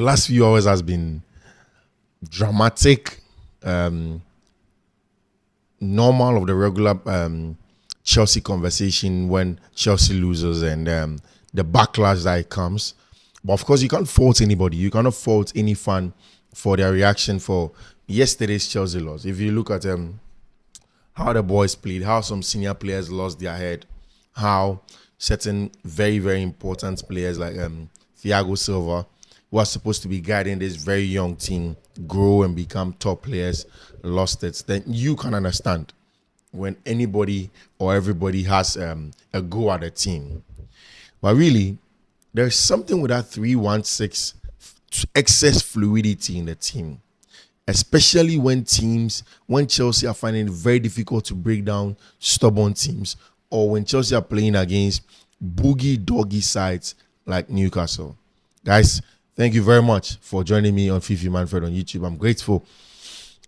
last few hours has been dramatic, normal of the regular Chelsea conversation when Chelsea loses and the backlash that it comes. But of course, you can't fault anybody. You cannot fault any fan for their reaction for yesterday's Chelsea loss. If you look at how the boys played, how some senior players lost their head, how certain very, very important players like Thiago Silva, who are supposed to be guiding this very young team, grow and become top players, lost it, then you can understand when anybody or everybody has a go at a team. But really, there's something with that 3-1-6 excess fluidity in the team, especially when Chelsea are finding it very difficult to break down stubborn teams, or when Chelsea are playing against boogie doggy sides like Newcastle. Guys, thank you very much for joining me on Fiifi-Manfred on YouTube. I'm grateful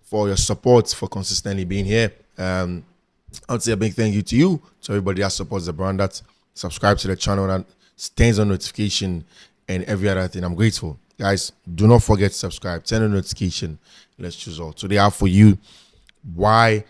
for your support, for consistently being here. I'll say a big thank you to you, to everybody that supports the brand, that subscribes to the channel, that stays on notification and every other thing. I'm grateful. Guys, do not forget to subscribe, turn on notification. Let's choose all. Today I have for you why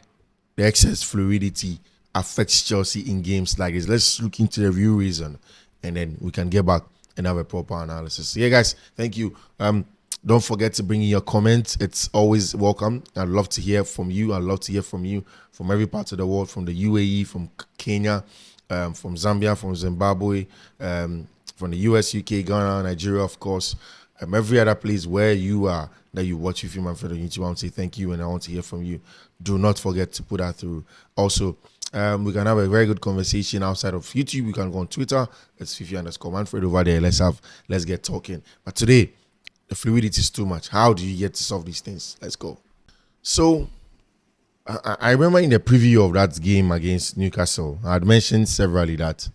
the excess fluidity affects Chelsea in games like this. Let's look into the real reason and then we can get back and have a proper analysis. So yeah, guys, thank you. Don't forget to bring in your comments. It's always welcome. I'd love to hear from you. I'd love to hear from you from every part of the world, from the UAE, from Kenya, from Zambia, from Zimbabwe, from the US, UK, Ghana, Nigeria, of course, every other place where you are that you watch Fiifi-Manfred on YouTube. I want to say thank you and I want to hear from you. Do not forget to put that through. Also, we can have a very good conversation outside of YouTube. We can go on Twitter. It's Fiifi_Manfred over there. Let's get talking. But today, the fluidity is too much. How do you get to solve these things? Let's go. So, I remember in the preview of that game against Newcastle, I had mentioned severally that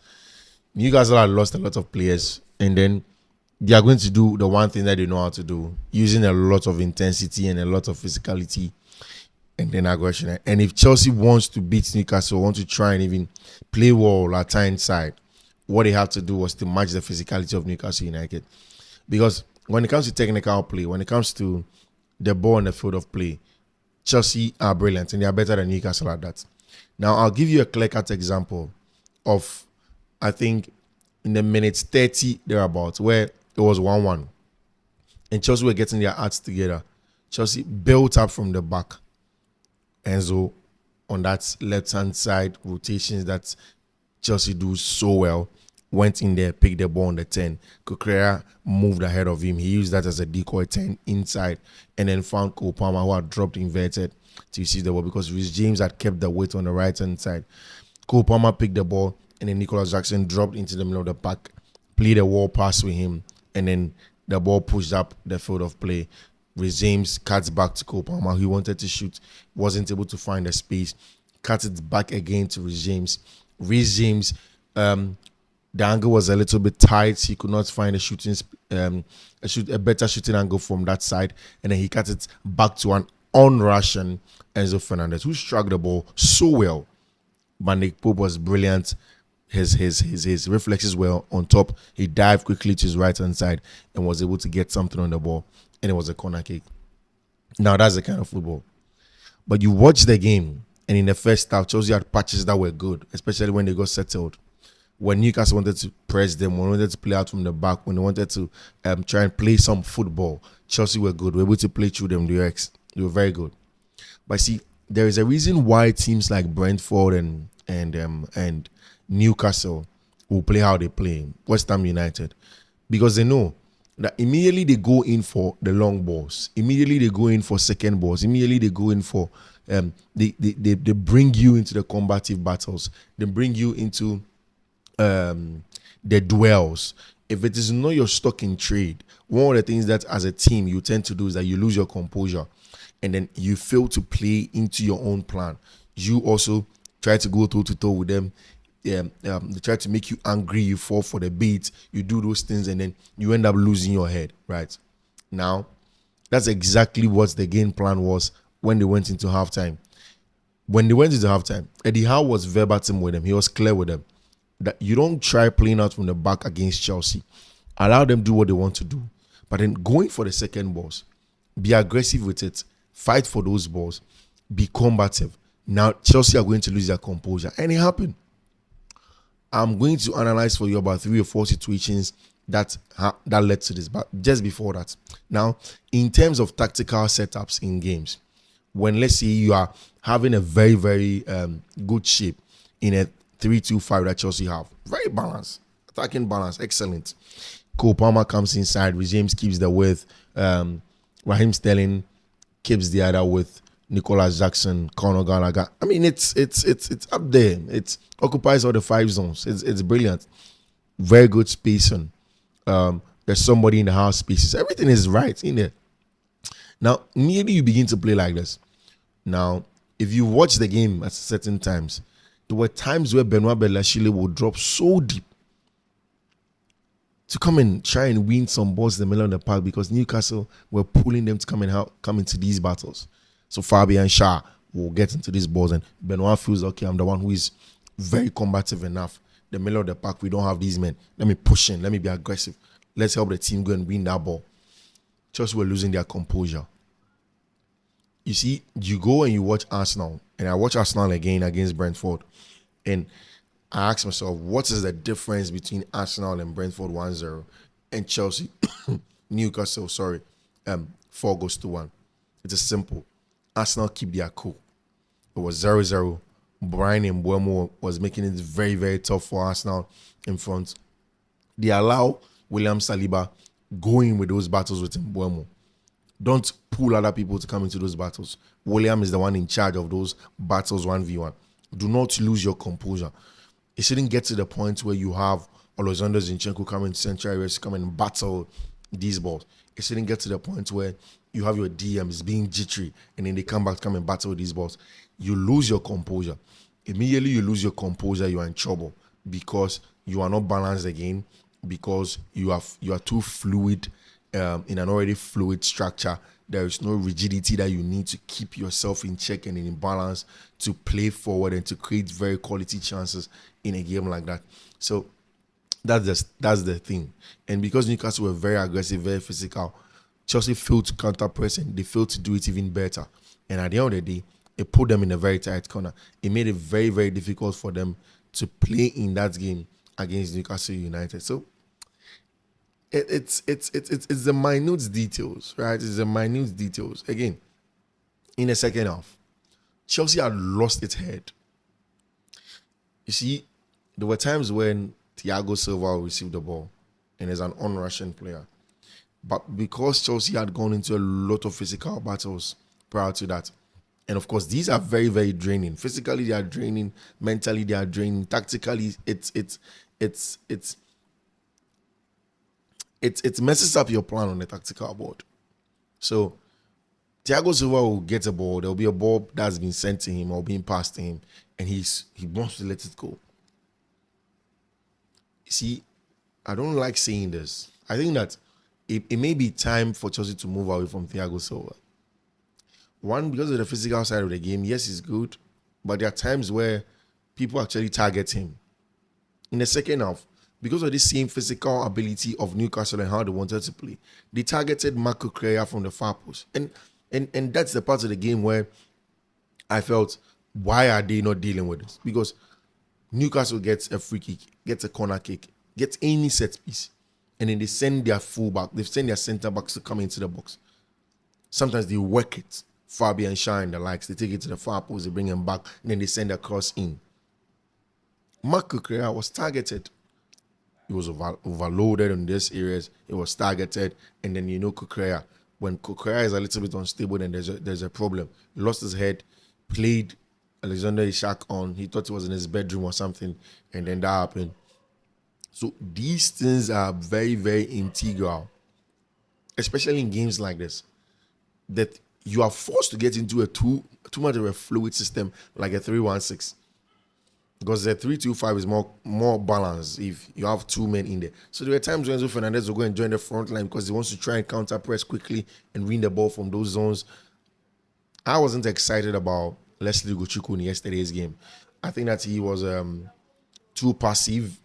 Newcastle had lost a lot of players, and then they are going to do the one thing that they know how to do, using a lot of intensity and a lot of physicality and then aggression. And if Chelsea wants to beat Newcastle, want to try and even play well at time side, what they have to do was to match the physicality of Newcastle United. Because when it comes to technical play, when it comes to the ball on the field of play, Chelsea are brilliant and they are better than Newcastle at that. Now, I'll give you a clear-cut example of, I think, in the minutes 30 thereabouts, where it was 1-1. And Chelsea were getting their acts together. Chelsea built up from the back. Enzo, on that left-hand side, rotations that Chelsea do so well, went in there, picked the ball on the 10. Kukurea moved ahead of him. He used that as a decoy 10 inside and then found Cole Palmer, who had dropped inverted to receive the ball because Reece James had kept the weight on the right-hand side. Cole Palmer picked the ball and then Nicholas Jackson dropped into the middle of the pack, played a wall pass with him, and then the ball pushed up the field of play. Reece James cuts back to Cole Palmer. He wanted to shoot, wasn't able to find the space, cut it back again to Reece James. Reece James, the angle was a little bit tight. He could not find a better shooting angle from that side. And then he cut it back to an on-Russian Enzo Fernandez, who struck the ball so well. But Nick Pope was brilliant. His reflexes were on top. He dived quickly to his right-hand side and was able to get something on the ball. And it was a corner kick. Now, that's the kind of football. But you watch the game, and in the first half, Chelsea had patches that were good, especially when they got settled. When Newcastle wanted to press them, when they wanted to play out from the back, when they wanted to try and play some football, Chelsea were good. We were able to play through them. They were very good. But see, there is a reason why teams like Brentford and Newcastle will play how they play, West Ham United, because they know that immediately they go in for the long balls, immediately they go in for second balls, immediately they go in for they bring you into the combative battles, they bring you into the duels. If it is not your stock in trade, one of the things that as a team you tend to do is that you lose your composure and then you fail to play into your own plan. You also try to go toe to toe with them. They try to make you angry, you fall for the bait, you do those things, and then you end up losing your head, right? Now, that's exactly what the game plan was when they went into halftime. When they went into halftime, Eddie Howe was verbatim with them. He was clear with them that you don't try playing out from the back against Chelsea. Allow them do what they want to do. But then going for the second balls, be aggressive with it, fight for those balls, be combative. Now Chelsea are going to lose their composure, and it happened. I'm going to analyze for you about 3 or 4 situations that led to this. But just before that, now in terms of tactical setups in games, when let's say you are having a very very good shape in a 3-2-5 that Chelsea have, very balanced, attacking balance, excellent. Cole Palmer comes inside, James keeps the width, Raheem Sterling keeps the other with Nicolas Jackson, Conor Gallagher. I mean, it's up there. It occupies all the 5 zones. It's brilliant. Very good spacing. There's somebody in the house spaces. Everything is right in there. Now, immediately you begin to play like this. Now, if you watch the game at certain times, there were times where Benoit Bellachile would drop so deep to come and try and win some balls in the middle of the park because Newcastle were pulling them to come into these battles. So Fabian Shah will get into these balls and Benoit feels, okay, I'm the one who is very combative enough. The middle of the park, we don't have these men. Let me push in. Let me be aggressive. Let's help the team go and win that ball. Chelsea were losing their composure. You see, you go and you watch Arsenal, and I watch Arsenal again against Brentford, and I ask myself, what is the difference between Arsenal and Brentford 1-0 and Chelsea, Newcastle, 4-1? It is simple. Arsenal keep their cool. It was 0-0. Brian Mbeumo was making it very, very tough for Arsenal in front. They allow William Saliba going with those battles with Mbeumo. Don't pull other people to come into those battles. William is the one in charge of those battles 1v1. Do not lose your composure. It shouldn't get to the point where you have Alexander Zinchenko coming to central areas to come and battle these balls. It shouldn't get to the point where you have your DMs being jittery and then they come back to come and battle these balls. You lose your composure. Immediately you lose your composure, you are in trouble because you are not balanced again, because you are too fluid in an already fluid structure. There is no rigidity that you need to keep yourself in check and in balance to play forward and to create very quality chances in a game like that. So that's the thing. And because Newcastle were very aggressive, very physical, Chelsea failed to counter press and they failed to do it even better. And at the end of the day, it put them in a very tight corner. It made it very, very difficult for them to play in that game against Newcastle United. So it's the minute details, right? It's the minute details. Again, in the second half, Chelsea had lost its head. You see, there were times when Thiago Silva received the ball and is an on-Russian player. But because Chelsea had gone into a lot of physical battles prior to that, and of course, these are very, very draining. Physically, they are draining. Mentally, they are draining. Tactically, it messes up your plan on the tactical board. So, Thiago Silva will get a ball. There will be a ball that's been sent to him or being passed to him, and he wants to let it go. You see, I don't like saying this. I think that it may be time for Chelsea to move away from Thiago Silva. One, because of the physical side of the game, yes, he's good, but there are times where people actually target him. In the second half, because of the same physical ability of Newcastle and how they wanted to play, they targeted Marco Correa from the far post. And that's the part of the game where I felt, why are they not dealing with this? Because Newcastle gets a free kick, gets a corner kick, gets any set piece, and then they send their fullback, they send their centre backs to come into the box. Sometimes they work it. Fabian Shah and the likes, they take it to the far post, they bring him back, and then they send a cross in. Marco Correa was targeted. He was overloaded in these areas. It was targeted, and then Correa. When Correa is a little bit unstable, then there's a problem. He lost his head, played Alexander Isak on. He thought he was in his bedroom or something, and then that happened. So these things are very, very integral, especially in games like this, that you are forced to get into a too much of a fluid system like a 3-1-6. Because the 3-2-5 is more balanced if you have two men in there. So there were times when Enzo Fernandez will go and join the front line because he wants to try and counter press quickly and win the ball from those zones. I wasn't excited about Leslie Gochukwu in yesterday's game. I think that he was too passive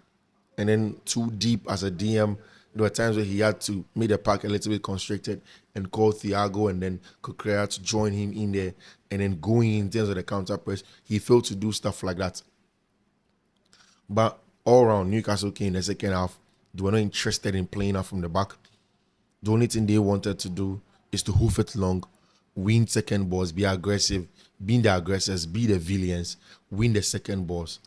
and then too deep as a DM. There were times where he had to make the pack a little bit constricted and call Thiago and then Kukurea to join him in there and then going in terms of the counter press. He failed to do stuff like that. But all around, Newcastle came in the second half. They were not interested in playing out from the back. The only thing they wanted to do is to hoof it long, win second balls, be aggressive, be the aggressors, be the villains, win the second balls,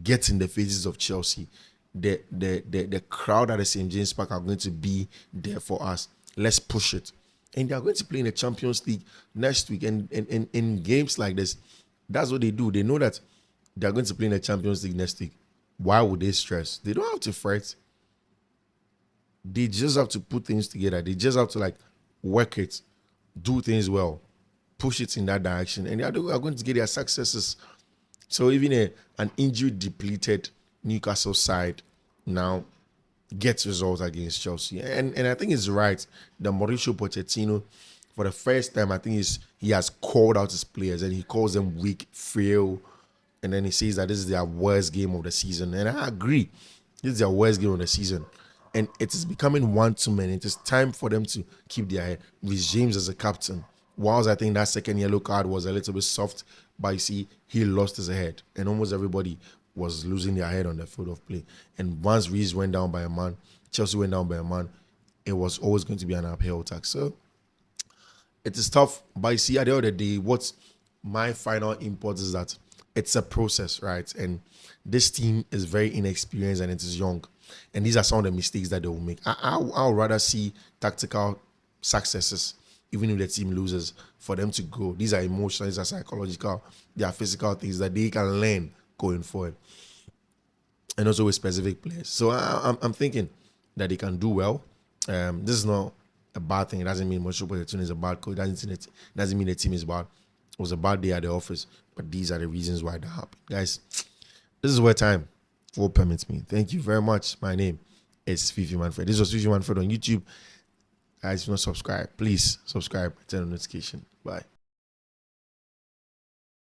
get in the faces of Chelsea. The crowd at the St. James Park are going to be there for us. Let's push it. And they are going to play in the Champions League next week. And in games like this, that's what they do. They know that they are going to play in the Champions League next week. Why would they stress? They don't have to fret. They just have to put things together. They just have to like work it, do things well, push it in that direction, and they are going to get their successes. So even an injury depleted Newcastle side now gets results against Chelsea, and I think it's right that Mauricio Pochettino, for the first time, I think he has called out his players and he calls them weak, frail, and then he says that this is their worst game of the season, and I agree, this is their worst game of the season. And it is becoming one too many. It is time for them to keep their head. With James as a captain, whilst I think that second yellow card was a little bit soft, but you see, he lost his head. And almost everybody was losing their head on the field of play. And once Reece went down by a man, Chelsea went down by a man, it was always going to be an uphill attack. So it is tough. But you see, at the end of the day, what's my final import is that it's a process, right? And this team is very inexperienced and it is young. And these are some of the mistakes that they will make. I'll rather see tactical successes, even if the team loses, for them to grow. These are emotional, these are psychological, they are physical things that they can learn going forward. And also with specific players. So I'm thinking that they can do well. This is not a bad thing. It doesn't mean Mauricio Pochettino is a bad coach. It doesn't mean the team is bad. It was a bad day at the office. But these are the reasons why that happened. Guys, this is where time will permit me. Thank you very much. My name is Fiifi-Manfred. This was Fiifi-Manfred on YouTube. Guys, if you're not subscribed, please subscribe, turn on notification. Bye.